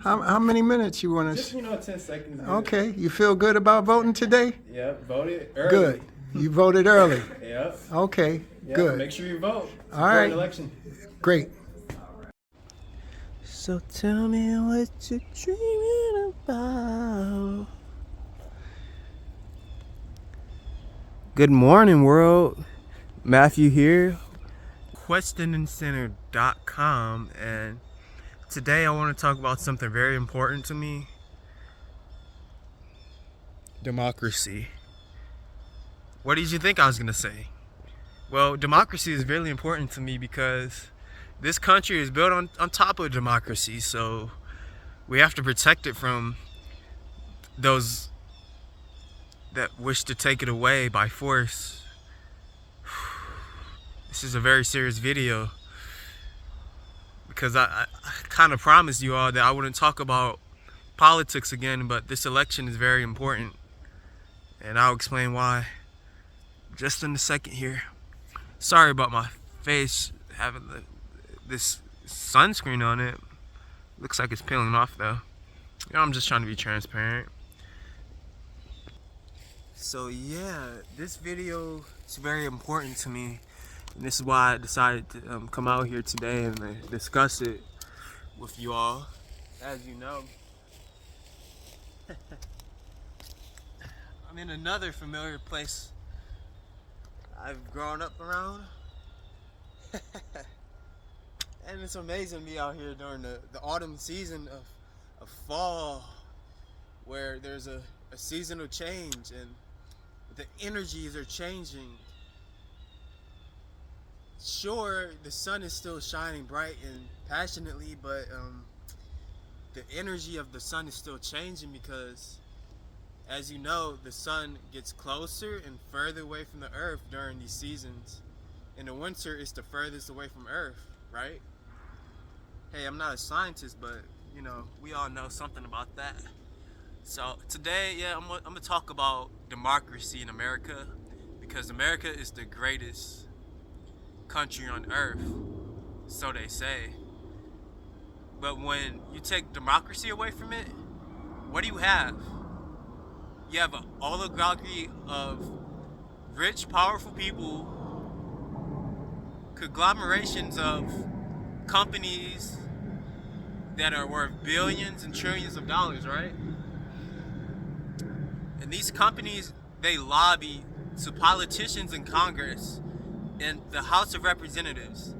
How many minutes you want Just, to? 10 seconds. Good. Okay, you feel good about voting today? Yep, voted early. Good. You voted early. Yep. Okay, Yep. good. Make sure you vote. It's All an right. important election. Great. So tell me what you're dreaming about. Good morning, world. Matthew here, questioningcenter.com, and today I want to talk about something very important to me: democracy. What did you think I was going to say? Well, democracy is really important to me because this country is built on top of democracy, so we have to protect it from those that wish to take it away by force. This is a very serious video because I kind of promised you all that I wouldn't talk about politics again, but this election is very important, and I'll explain why just in a second here. Sorry about my face having this sunscreen on it. Looks like it's peeling off though. I'm just trying to be transparent. So yeah, this video is very important to me, and this is why I decided to come out here today and discuss it with you all. As you know, I'm in another familiar place I've grown up around. And it's amazing to be out here during the autumn season of fall, where there's a season of change and the energies are changing. Sure, the sun is still shining bright and passionately, but the energy of the sun is still changing because, as you know, the sun gets closer and further away from the earth during these seasons. In the winter, it's the furthest away from earth, right? Hey, I'm not a scientist, but we all know something about that. So today, yeah, I'm gonna talk about democracy in America, because America is the greatest country on earth, so they say. But when you take democracy away from it, what do you have? You have an oligarchy of rich, powerful people, conglomerations of companies that are worth billions and trillions of dollars, right? And these companies, they lobby to politicians in Congress, in the House of Representatives,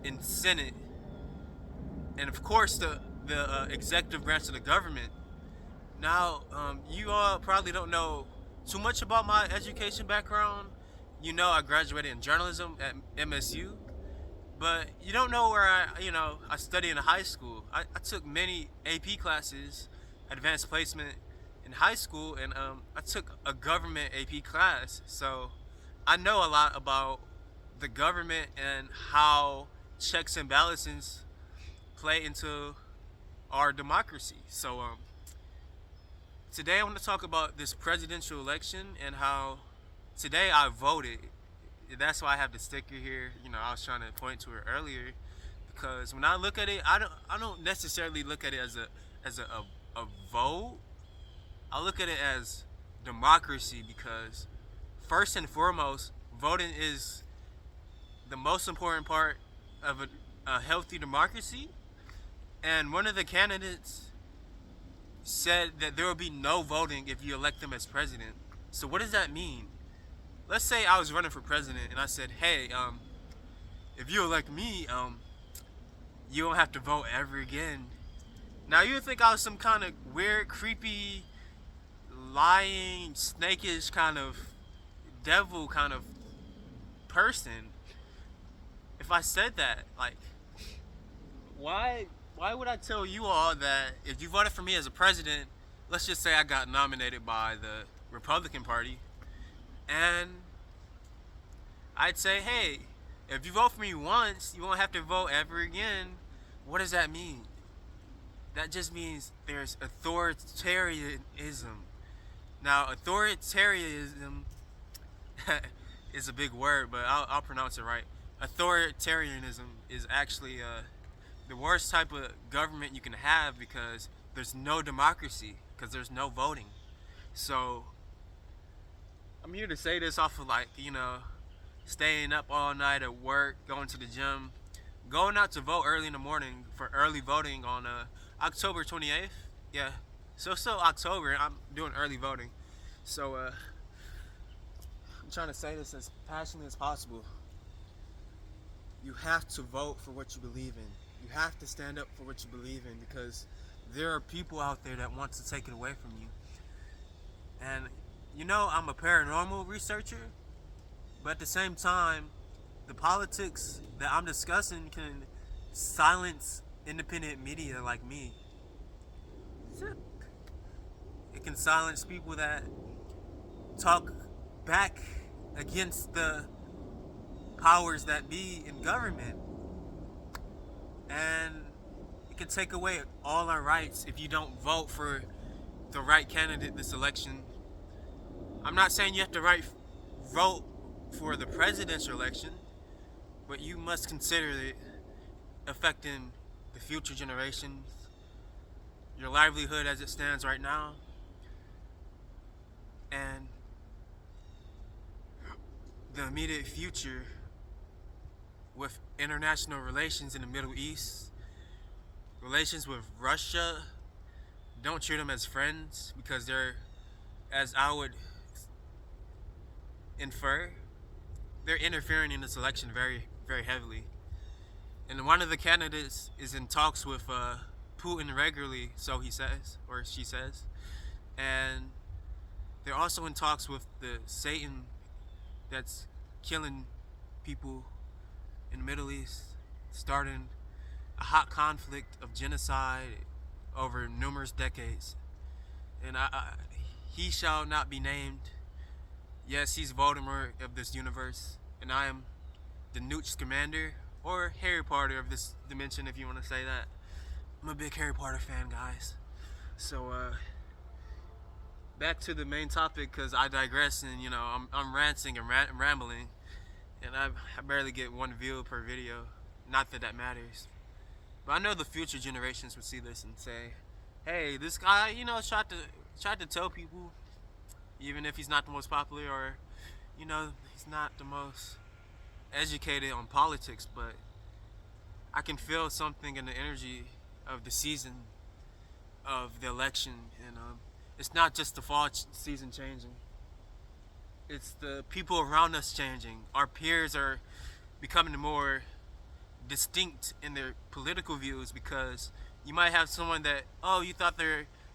in Senate, and of course the executive branch of the government. Now, you all probably don't know too much about my education background. I graduated in journalism at MSU, but you don't know where I studied in high school. I took many AP classes, advanced placement in high school, and I took a government AP class. So I know a lot about the government and how checks and balances play into our democracy. So today I want to talk about this presidential election and how today I voted. That's why I have the sticker here. I was trying to point to it earlier, because when I look at it, I don't necessarily look at it as a vote. I look at it as democracy, because first and foremost, voting is the most important part of a healthy democracy. And one of the candidates said that there will be no voting if you elect them as president. So what does that mean? Let's say I was running for president and I said, hey, if you elect me, you don't have to vote ever again. Now you would think I was some kind of weird, creepy, lying, snakish kind of devil kind of person if I said that. Like, why would I tell you all that if you voted for me as a president, let's just say I got nominated by the Republican Party, and I'd say, hey, if you vote for me once, you won't have to vote ever again. What does that mean? That just means there's authoritarianism. Now, authoritarianism is a big word, but I'll pronounce it right. Authoritarianism is actually the worst type of government you can have, because there's no democracy because there's no voting. So I'm here to say this off of like, staying up all night at work, going to the gym, going out to vote early in the morning for early voting on October 28th. Yeah, so October, I'm doing early voting. So I'm trying to say this as passionately as possible. You have to vote for what you believe in. You have to stand up for what you believe in, because there are people out there that want to take it away from you. And I'm a paranormal researcher, but at the same time, the politics that I'm discussing can silence independent media like me. It can silence people that talk back against the powers that be in government. And it can take away all our rights if you don't vote for the right candidate this election. I'm not saying you have to vote for the presidential election, but you must consider it affecting the future generations, your livelihood as it stands right now, and the immediate future with international relations in the Middle East, relations with Russia. Don't treat them as friends, because they're, as I would infer, they're interfering in this election very, very heavily. And one of the candidates is in talks with Putin regularly, so he says, or she says. And they're also in talks with the Satan that's killing people in the Middle East, starting a hot conflict of genocide over numerous decades. And he shall not be named. Yes, he's Voldemort of this universe, and I am the Newt Scamander, or Harry Potter of this dimension, if you want to say that. I'm a big Harry Potter fan, guys. So, back to the main topic, because I digress, and I'm ranting and rambling, and I barely get one view per video. Not that that matters, but I know the future generations would see this and say, "Hey, this guy, tried to tell people, even if he's not the most popular, or he's not the most educated on politics, but I can feel something in the energy of the season of the election, and it's not just the fall season changing. It's the people around us changing. Our peers are becoming more distinct in their political views, because you might have someone that, you thought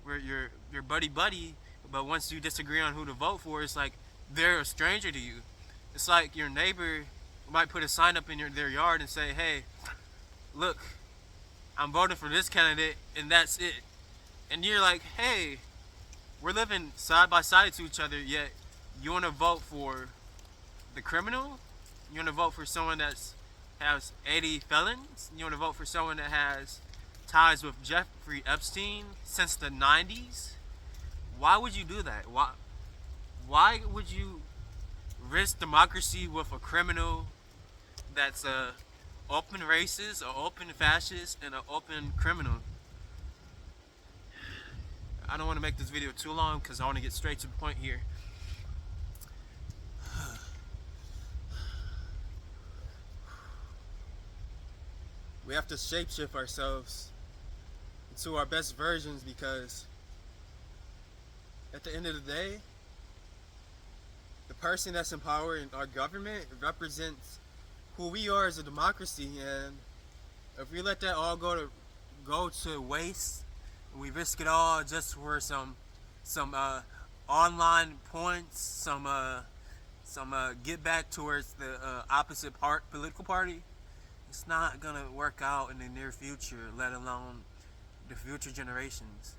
were your buddy, but once you disagree on who to vote for, it's like they're a stranger to you. It's like your neighbor might put a sign up in their yard and say, "Hey, look, I'm voting for this candidate," and that's it. And you're like, "Hey, we're living side by side to each other, yet you want to vote for the criminal? You want to vote for someone that has 80 felons? You want to vote for someone that has ties with Jeffrey Epstein since the 90s? Why would you do that? Why would you risk democracy with a criminal that's a open racist, an open fascist, and an open criminal?" I don't want to make this video too long, because I want to get straight to the point here. We have to shapeshift ourselves into our best versions, because at the end of the day, the person that's in power in our government represents who we are as a democracy. And if we let that all go to waste, we risk it all just for some online points, some get back towards the opposite political party, it's not gonna work out in the near future, let alone the future generations.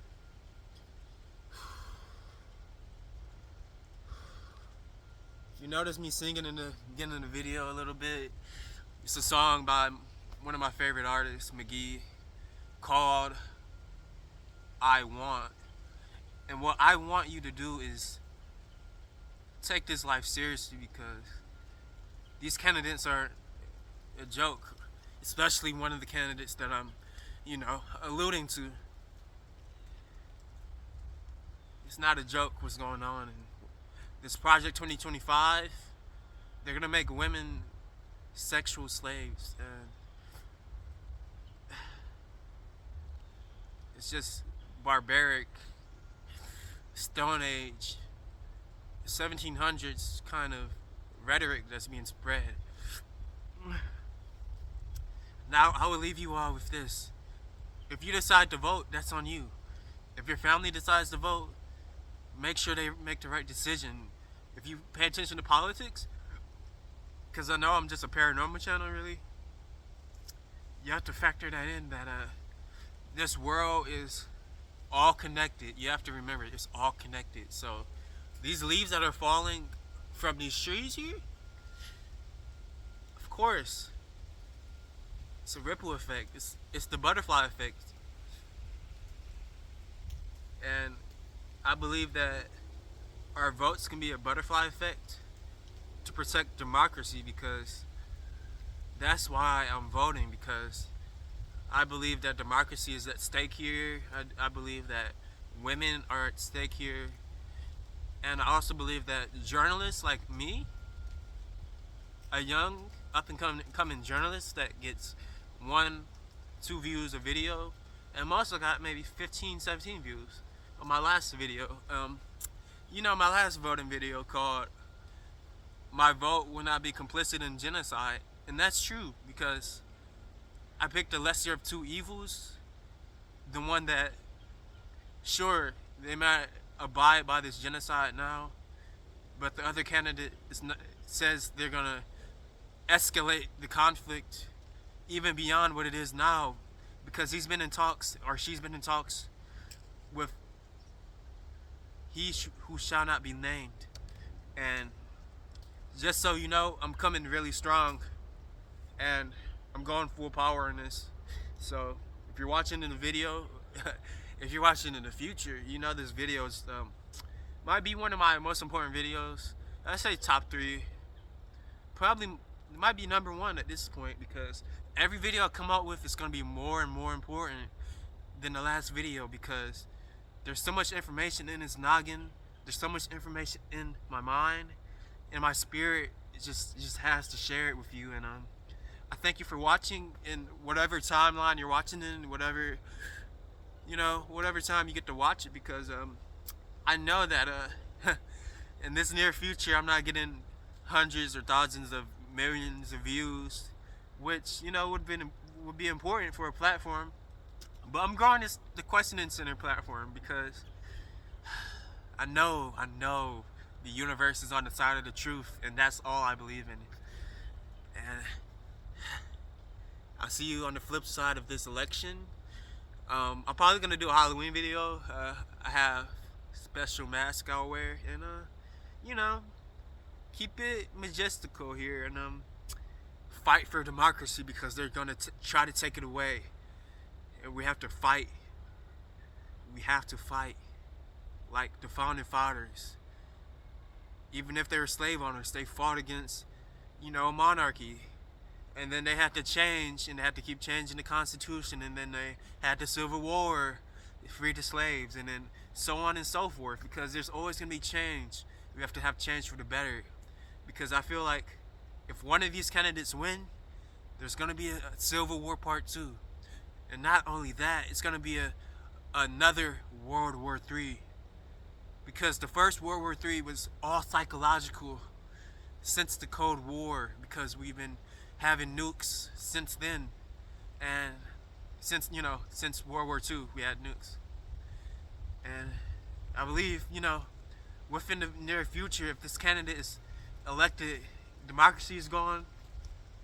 You notice me singing in the beginning of the video a little bit. It's a song by one of my favorite artists, McGee, called "I Want." And what I want you to do is take this life seriously, because these candidates are a joke, especially one of the candidates that I'm, alluding to. it's not a joke what's going on. And this Project 2025, they're gonna make women sexual slaves, and it's just barbaric, Stone Age, 1700s kind of rhetoric that's being spread. Now, I will leave you all with this. If you decide to vote, that's on you. If your family decides to vote, make sure they make the right decision. If you pay attention to politics, because I know I'm just a paranormal channel, really, you have to factor that in, that this world is all connected. You have to remember, it's all connected. So these leaves that are falling from these trees here, of course, it's a ripple effect. It's the butterfly effect. And I believe that our votes can be a butterfly effect to protect democracy, because that's why I'm voting, because I believe that democracy is at stake here. I believe that women are at stake here. And I also believe that journalists like me, a young up and coming journalist that gets 1-2 views a video, and also got maybe 15-17 views on my last video. My last voting video called "My Vote Will Not Be Complicit in Genocide," and that's true, because I picked the lesser of two evils, the one that, sure, they might abide by this genocide now, but the other candidate says they're gonna escalate the conflict even beyond what it is now, because he's been in talks, or she's been in talks with who shall not be named. And just so you know, I'm coming really strong, and I'm going full power in this. So if you're watching in the video, if you're watching in the future, this video is might be one of my most important videos. I say top 3. Probably might be number 1 at this point, because every video I come out with is going to be more and more important than the last video, because there's so much information in this noggin. There's so much information in my mind, and my spirit just has to share it with you. And I thank you for watching in whatever timeline you're watching in, whatever time you get to watch it, because I know that in this near future I'm not getting hundreds or thousands of millions of views, which would be important for a platform. But I'm growing the questioning center platform, because I know the universe is on the side of the truth, and that's all I believe in. And I'll see you on the flip side of this election. I'm probably gonna do a Halloween video. I have special mask I'll wear, and keep it majestical here, and fight for democracy, because they're gonna try to take it away, and we have to fight. We have to fight like the founding fathers. Even if they were slave owners, they fought against monarchy, and then they had to change, and they had to keep changing the Constitution, and then they had the Civil War, freed the slaves, and then so on and so forth, because there's always going to be change. We have to have change for the better, because I feel like if one of these candidates win, there's going to be a Civil War Part 2. And not only that, it's going to be another World War III, because the first World War III was all psychological since the Cold War, because we've been having nukes since then, and since World War II we had nukes. And I believe within the near future, if this candidate is elected, democracy is gone,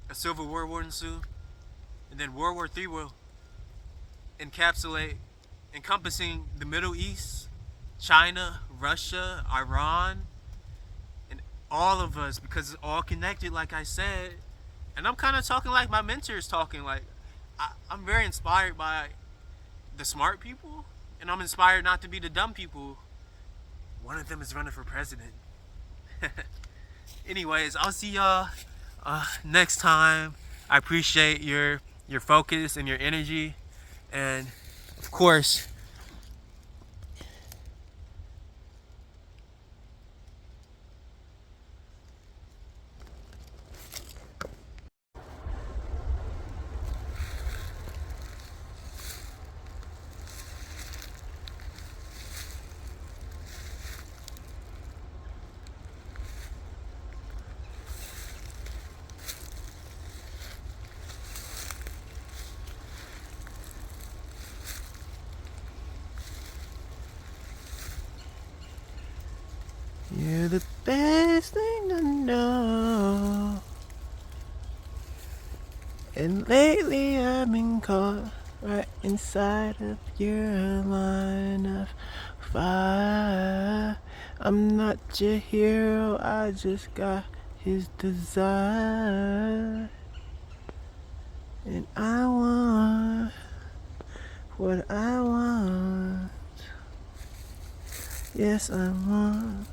a Civil War will ensue, and then World War III will encompassing the Middle East, China, Russia, Iran, and all of us, because it's all connected, like I said. And I'm kind of talking like my mentor is talking. Like, I'm very inspired by the smart people, and I'm inspired not to be the dumb people. One of them is running for president. Anyways, I'll see y'all next time. I appreciate your focus and your energy, and of course, And lately I've been caught right inside of your line of fire. I'm not your hero, I just got his desire. And I want what I want. Yes, I want